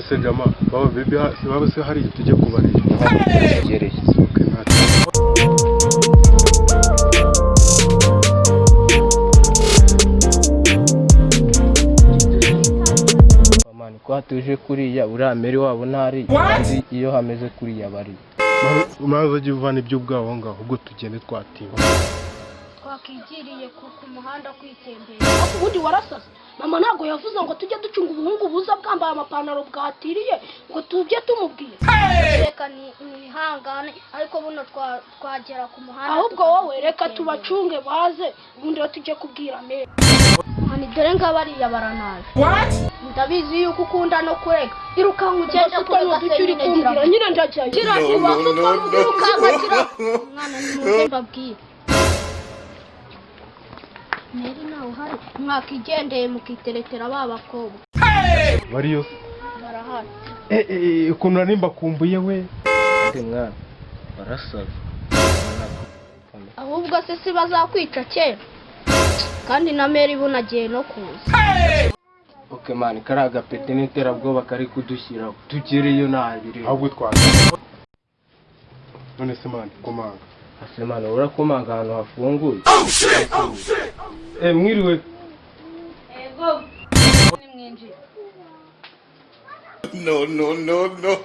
se jama baba bebe baba se hari tujye kubarira gereye mama kwa tuje kuriya uramere wabo ntari kandi iyo hameze kuriya bari umaze jivana ibyo bwaho ngaho ubwo tugende twatiba twakigiriye ku muhanda kwitembera ubundi warasase mama ntago yavuze ngo tujye ducunga ubuhungu buza bwambaye amapantaro bwatiriye ngo tujye tumubwira reka ni hangane ariko buno twagera ku muhanda ahubwo wowe reka tubacunge baze ubundi rero tujye kubwira mere hani dore ngabariya baranaje ndabizi yuko ukunda no kurega iruka nkugende kurega ducyuri kumbira nyine ndajyayo kira kibazo twamuruka kira mwana ni mu mbabwira Meri nawe uhari mwakigendeye mukiteretera babakobwa bariyo barahari ukuntu narimba kumbuye we ndi mwana barasaza ahubwo se si bazakwica kera kandi na Meri bunagiye no kuza okay man karaga pete n'iterabwoba kari kudushyiraho tugereyo nabire ahubwo twaje none se man komanga asemana urakomanga ahantu hafunguye mwiriwe ego nimwinjira no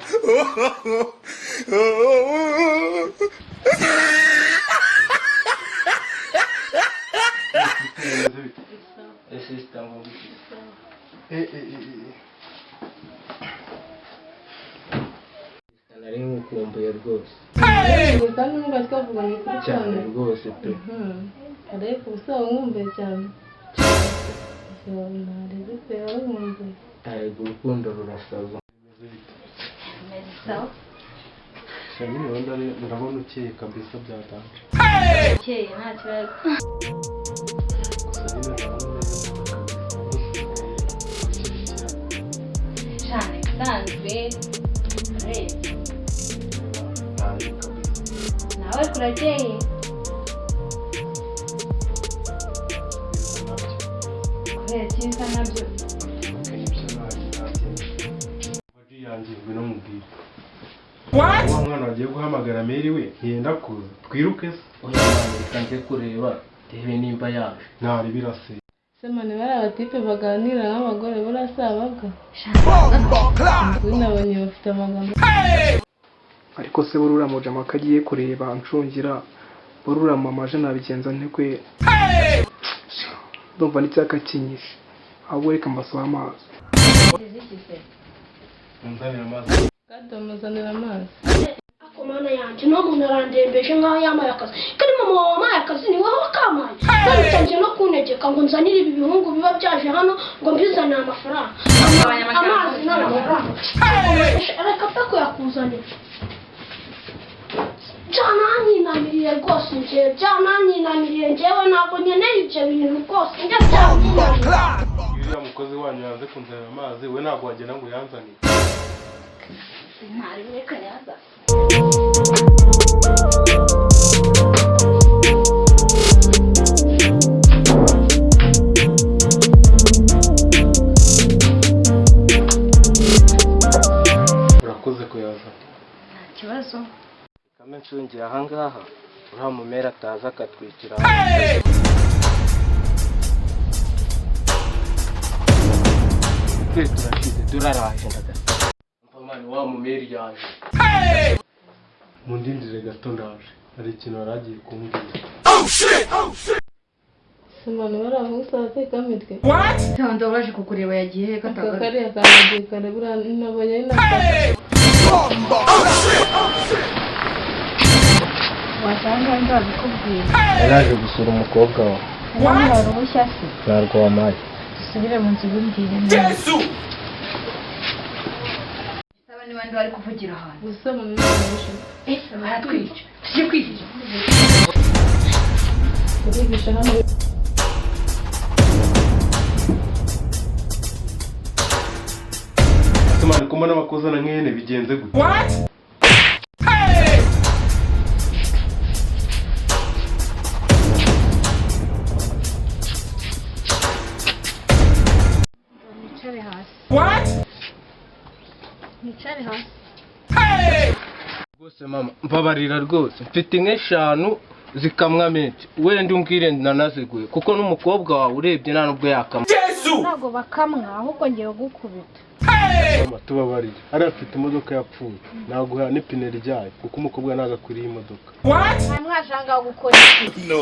sister ngo nari ngukumbuye rwose kandi numva twavuganye kuri cyane rwose pe ariko usaba nkumbuye cyane ntarebe pe warumwumbuye ariko urukundo rurasaza shami ndabona ukeye kabisa byatanje ukeye nta kibazo cyane sanzwe nawe kurakeye kubera kisa nabyo wa mwana wagiye guhamagara Meri we ntiyenda kuza twiruke se oya mwana reka nze kureba rebe nimba yaje ntari birase semane bari abatipe baganira n'abagore burasabaga nabonye bafite amagambo ariko se burura mu jama kagiye kureba ncungira burura mu maje nabigenza ntekwe ndumva n'icyaka kinyishe ahubwo reka mbasaba amazi nzanira amazi kadomuzanira amazi akomana yanjye no muntu arandembeje nkaho yamaye akazi kandi mama wamaye akazi ni wowe wakamaye ntangiye no kuntegeka ngo nzanire ibi bihungu biba byaje hano ngo mbizanire amafaranga amazi n'amafaranga reka apfa kuyakuzanira byananyinamiriye rwose njyewe byananyinamiriye njyewe ntabwo nkeneye ibyo bintu rwose njya byanyinamiriye uriya mukozi wanyu yanze kunzanira amazi we ntabwo wagenda ngo uyanzanire ntari reka yaza urakoze kuyaza nta kibazo kame ncungiye ahangaha uriya mumera ataza akatwikira turashize turaraje ndagasa mpamani wa mumeri yaje mundindire gato ndaje hari ikintu yaragiye kumbwira semane bari aho usatse kamitwe cyangwa waje kukureba yagiye he katagaye kariya kandagiye kare buriya nabonye ari naka wasanga ndabikubwiye yaraje gusura umukobwa we hano hari ubushya se ntabwo wamaye dusubire mu nzu bimbwire neza saba ni bandi bari kuvugira ahantu gusa mu mwisho baratwica tujye kwihisha turigisha hano tumane kumana bakozana nkene bigenze gute nicare hasi. rwose mama mbabarira rwose mfite nk'eshanu zikamwa menshi wenda umbwire nanaziguye kuko n'umukobwa wawe urebye nta nubwo yakamwa. Ntabwo bakamwa ahubwo ngiye gukubita. mama tubabarire ariya afite imodoka yapfuye naguha n'ipine ryayo kuko umukobwa ntabwo akuriye imodoka. Nta mwashanga gukora iki? No.